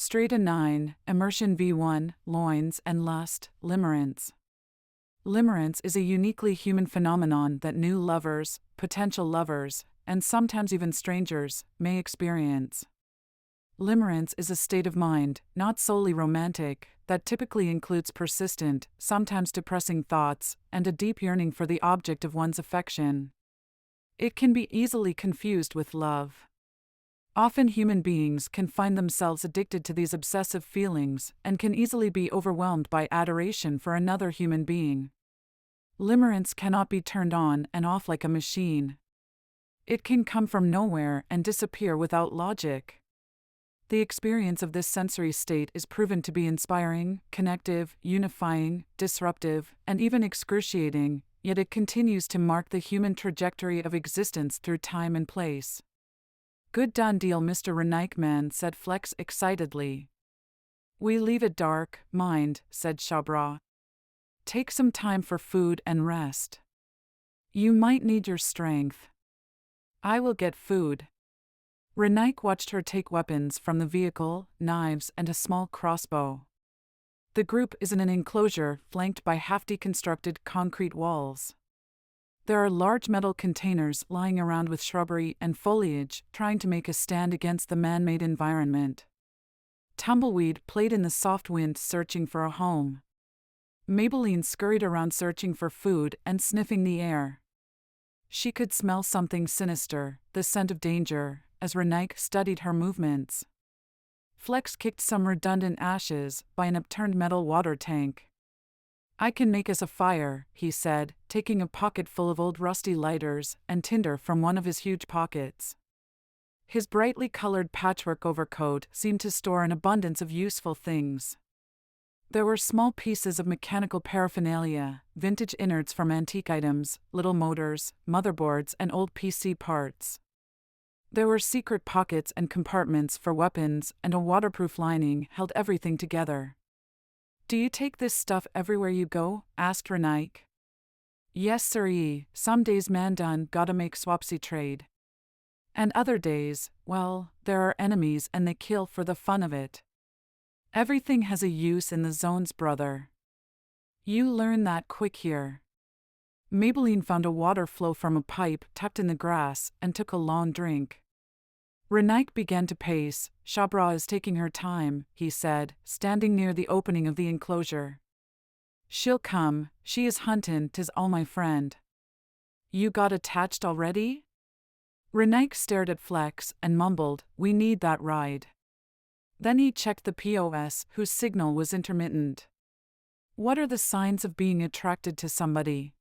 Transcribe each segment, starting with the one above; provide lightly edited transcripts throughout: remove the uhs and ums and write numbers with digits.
Strata 9, Immersion V1, Loins and Lust, Limerence. Limerence is a uniquely human phenomenon that new lovers, potential lovers, and sometimes even strangers, may experience. Limerence is a state of mind, not solely romantic, that typically includes persistent, sometimes depressing thoughts, and a deep yearning for the object of one's affection. It can be easily confused with love. Often human beings can find themselves addicted to these obsessive feelings and can easily be overwhelmed by adoration for another human being. Limerence cannot be turned on and off like a machine. It can come from nowhere and disappear without logic. The experience of this sensory state is proven to be inspiring, connective, unifying, disruptive, and even excruciating, yet it continues to mark the human trajectory of existence through time and place. "Good done deal, Mr. Renikman," said Flex excitedly. "We leave it dark, mind," said Shabra. "Take some time for food and rest. You might need your strength." "I will get food." Renik watched her take weapons from the vehicle, knives and a small crossbow. The group is in an enclosure flanked by half-deconstructed concrete walls. There are large metal containers lying around with shrubbery and foliage, trying to make a stand against the man-made environment. Tumbleweed played in the soft wind searching for a home. Maybelline scurried around searching for food and sniffing the air. She could smell something sinister, the scent of danger, as Renik studied her movements. Flex kicked some redundant ashes by an upturned metal water tank. "I can make us a fire," he said, taking a pocket full of old rusty lighters and tinder from one of his huge pockets. His brightly colored patchwork overcoat seemed to store an abundance of useful things. There were small pieces of mechanical paraphernalia, vintage innards from antique items, little motors, motherboards, and old PC parts. There were secret pockets and compartments for weapons, and a waterproof lining held everything together. "Do you take this stuff everywhere you go?" asked Renik. "Yes siree, some days man done gotta make swapsy trade. And other days, well, there are enemies and they kill for the fun of it. Everything has a use in the zones, brother. You learn that quick here." Maybelline found a water flow from a pipe tucked in the grass and took a long drink. Renik began to pace. "Shabra is taking her time," he said, standing near the opening of the enclosure. "She'll come, she is huntin', 'tis all my friend." "You got attached already?" Renik stared at Flex and mumbled, "We need that ride." Then he checked the POS, whose signal was intermittent. What are the signs of being attracted to somebody?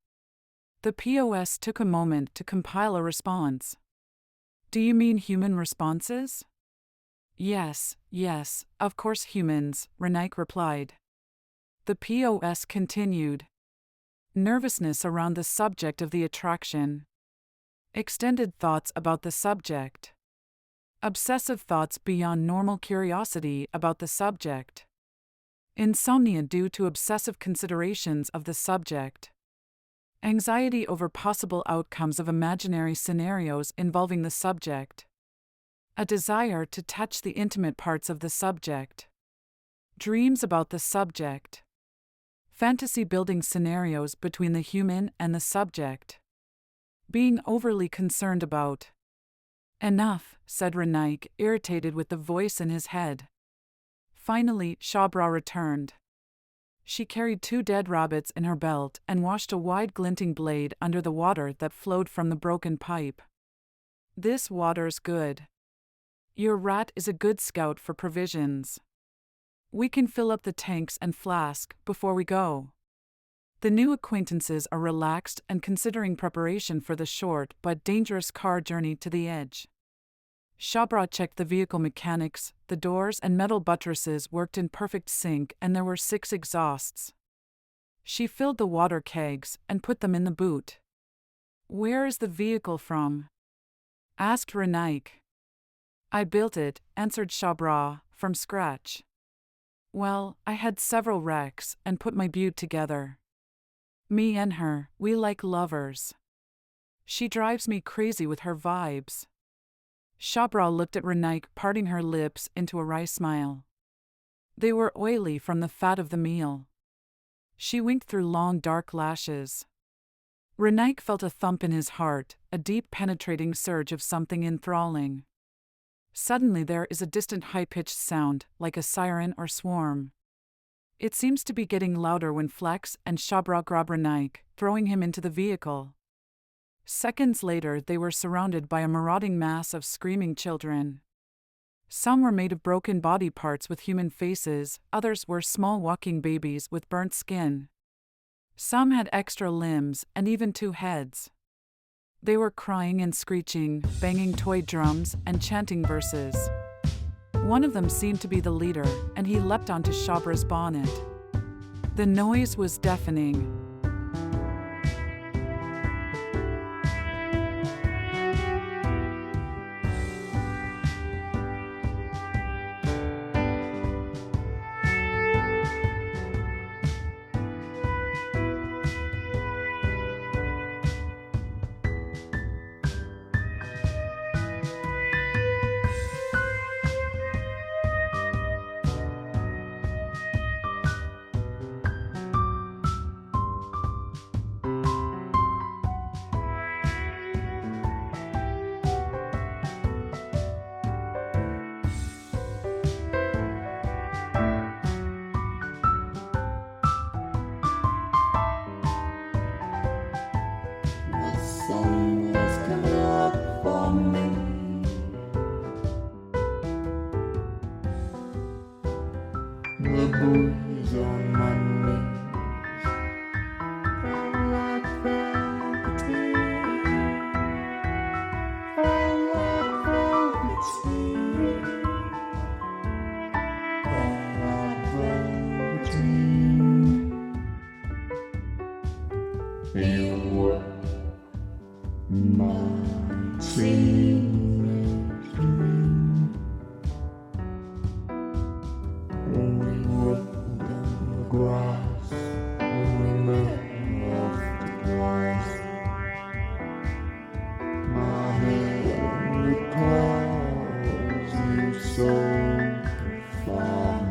The POS took a moment to compile a response. "Do you mean human responses?" Yes, of course humans," Renik replied. The POS continued. "Nervousness around the subject of the attraction. Extended thoughts about the subject. Obsessive thoughts beyond normal curiosity about the subject. Insomnia due to obsessive considerations of the subject. Anxiety over possible outcomes of imaginary scenarios involving the subject. A desire to touch the intimate parts of the subject. Dreams about the subject. Fantasy building scenarios between the human and the subject. Being overly concerned about." "Enough," said Renik, irritated with the voice in his head. Finally, Shabra returned. She carried 2 dead rabbits in her belt and washed a wide glinting blade under the water that flowed from the broken pipe. "This water's good. Your rat is a good scout for provisions. We can fill up the tanks and flask before we go." The new acquaintances are relaxed and considering preparation for the short but dangerous car journey to the edge. Shabra checked the vehicle mechanics. The doors and metal buttresses worked in perfect sync and there were 6 exhausts. She filled the water kegs and put them in the boot. "Where is the vehicle from?" asked Renik. "I built it," answered Shabra, "from scratch. Well, I had several wrecks and put my butte together. Me and her, we like lovers. She drives me crazy with her vibes." Shabra looked at Renik, parting her lips into a wry smile. They were oily from the fat of the meal. She winked through long dark lashes. Renaik felt a thump in his heart, a deep penetrating surge of something enthralling. Suddenly there is a distant high-pitched sound, like a siren or swarm. It seems to be getting louder when Flex and Shabra grab Renaik, throwing him into the vehicle. Seconds later they were surrounded by a marauding mass of screaming children. Some were made of broken body parts with human faces, others were small walking babies with burnt skin. Some had extra limbs and even 2 heads. They were crying and screeching, banging toy drums, and chanting verses. One of them seemed to be the leader, and he leapt onto Shabra's bonnet. The noise was deafening. The breeze on my knees felt like velveteen, felt like velveteen, felt like velveteen. You were my teenage dream. When we rolled on the grass, when we met off the glass, my head recalls you so profound.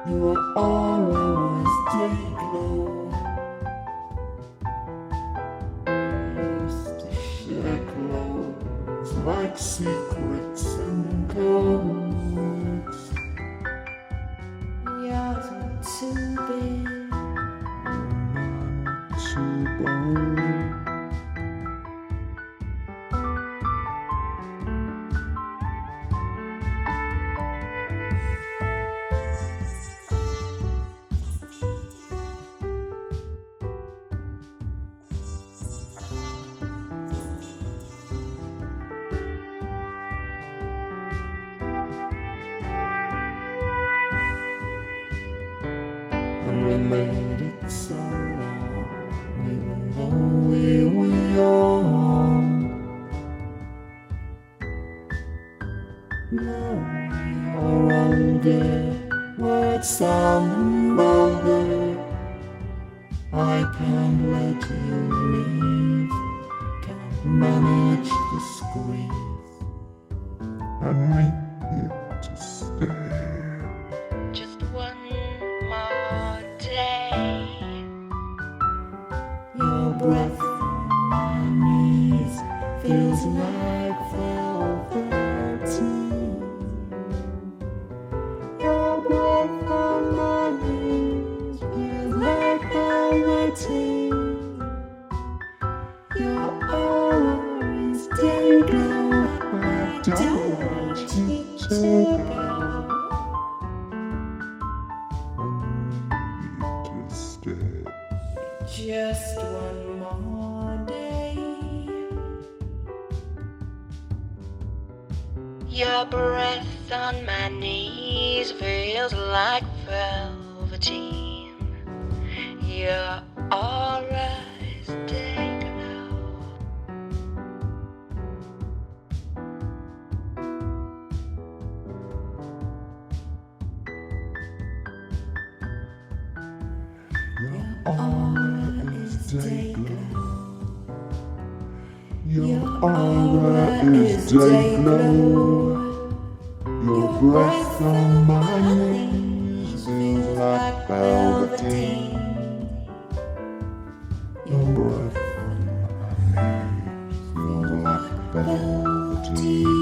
You will always take low. We used to share clothes like secrets and codes. You're too big, and I'm too bold. And we made it so long, even though we were young. Now we are older, words sound vulgar. I can't let you leave, can't manage the squeeze. I need you to stay. Just one more day. Your breath on my knees feels like velveteen. Your breath on my knees feels like velveteen. You're always taken. I don't want you to go. I need you to stay. Just one more day. Your breath on my knees feels like velveteen. Your aura's take low. aura is day-glow. Your aura is day-glow. Your breath on my knees feels like velveteen. Your breath on my knees feels like velveteen.